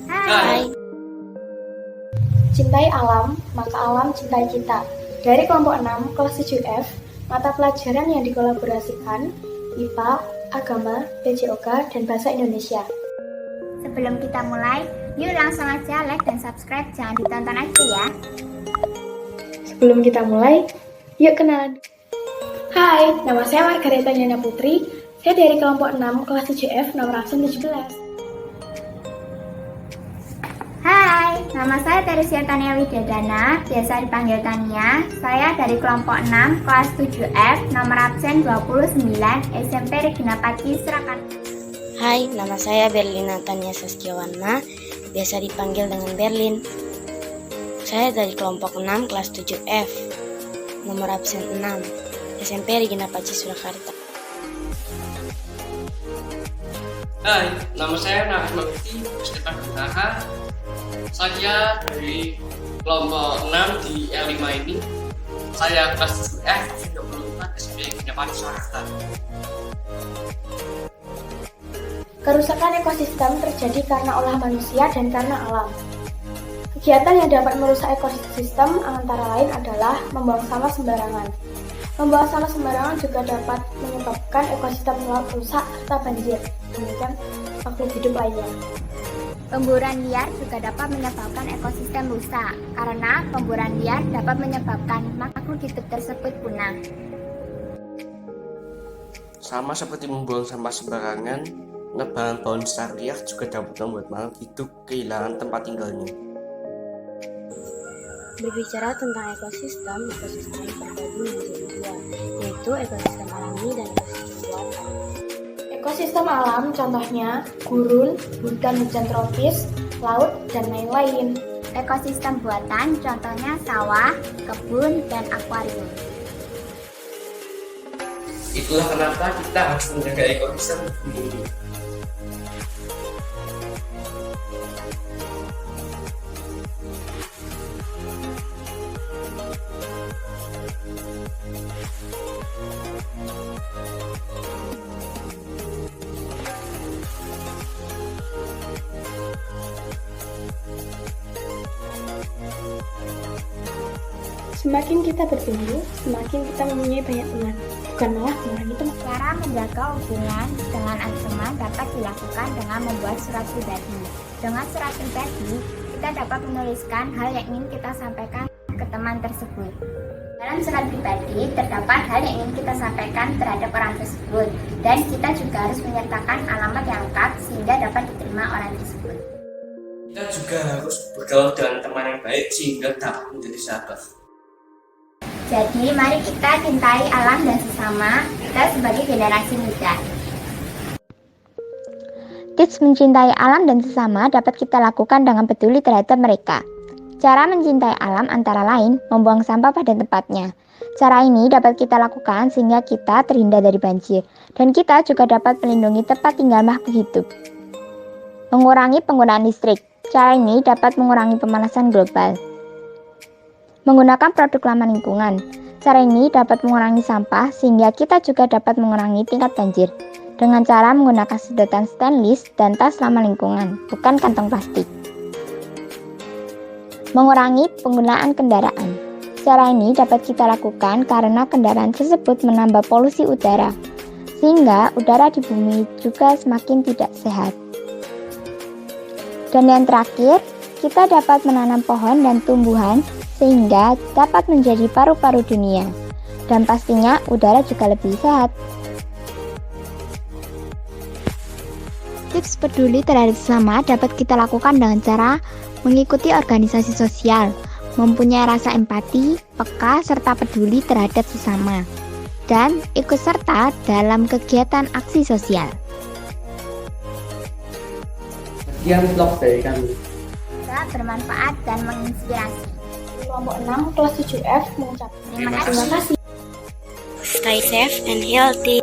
Hai. Cintai alam, maka alam cintai kita. Dari kelompok 6, kelas 7F, mata pelajaran yang dikolaborasikan IPA, Agama, PJOK, dan Bahasa Indonesia. Sebelum kita mulai, yuk langsung aja like dan subscribe, jangan ditonton aja ya. Sebelum kita mulai, yuk kenalan. Hai, nama saya Margareta Nyana Putri. Saya dari kelompok 6, kelas 7F, nomor absen 17. Hai, nama saya Teresia Tania Widadana, biasa dipanggil Tania. Saya dari kelompok 6, kelas 7F, nomor absen 29, SMP Regina Paci, Surakarta. Hai, nama saya Berlina Tania Saskiawana, biasa dipanggil dengan Berlin. Saya dari kelompok 6, kelas 7F, nomor absen 6, SMP Regina Paci, Surakarta. Hai, nama saya Nahma Mukti Mustafa Gunaha. Saya dari kelompok 6 di L5 ini. Saya kelas 7F, absen 24, SMP Regina Paci, Surakarta. Kerusakan ekosistem terjadi karena ulah manusia dan karena alam. Kegiatan yang dapat merusak ekosistem antara lain adalah membuang sampah sembarangan. Membuang sampah sembarangan juga dapat menyebabkan ekosistem laut rusak serta banjir, demikian makhluk hidup lainnya. Pemburuan liar juga dapat menyebabkan ekosistem rusak, karena pemburuan liar dapat menyebabkan makhluk hidup tersebut punah. Sama seperti membuang sampah sembarangan, penebangan pohon besar liar juga dapat membuat makhluk hidup kehilangan tempat tinggalnya. Berbicara tentang ekosistem ini terbagi menjadi dua, yaitu ekosistem alami dan ekosistem buatan. Ekosistem alam contohnya gurun, hutan hujan tropis, laut, dan lain-lain. Ekosistem buatan contohnya sawah, kebun, dan akuarium. Itulah kenapa kita harus menjaga ekosistem ini. Semakin kita bertumbuh, semakin kita mempunyai banyak teman, bukan malah mengurangi teman. Cara menjaga hubungan dengan teman dapat dilakukan dengan membuat surat pribadi. Dengan surat pribadi, kita dapat menuliskan hal yang ingin kita sampaikan ke teman tersebut. Dalam surat pribadi, terdapat hal yang ingin kita sampaikan terhadap orang tersebut, dan kita juga harus menyertakan alamat yang lengkap sehingga dapat diterima orang tersebut. Kita juga harus bergaul dengan teman yang baik sehingga dapat menjadi sahabat. Jadi, mari kita cintai alam dan sesama kita sebagai generasi muda. Tips mencintai alam dan sesama dapat kita lakukan dengan peduli terhadap mereka. Cara mencintai alam antara lain membuang sampah pada tempatnya. Cara ini dapat kita lakukan sehingga kita terhindar dari banjir, dan kita juga dapat melindungi tempat tinggal makhluk hidup. Mengurangi penggunaan listrik. Cara ini dapat mengurangi pemanasan global. Menggunakan produk ramah lingkungan. Cara ini dapat mengurangi sampah sehingga kita juga dapat mengurangi tingkat banjir dengan cara menggunakan sedotan stainless dan tas ramah lingkungan, bukan kantong plastik. Mengurangi penggunaan kendaraan. Cara ini dapat kita lakukan karena kendaraan tersebut menambah polusi udara, sehingga udara di bumi juga semakin tidak sehat. Dan yang terakhir, kita dapat menanam pohon dan tumbuhan sehingga dapat menjadi paru-paru dunia, dan pastinya udara juga lebih sehat. Tips peduli terhadap sesama dapat kita lakukan dengan cara mengikuti organisasi sosial, mempunyai rasa empati, peka, serta peduli terhadap sesama, dan ikut serta dalam kegiatan aksi sosial. Sekian vlog dari kami. Semoga bermanfaat dan menginspirasi. Kelompok 6, kelas 7F mengucapkan Terima terima kasih. Stay safe and healthy.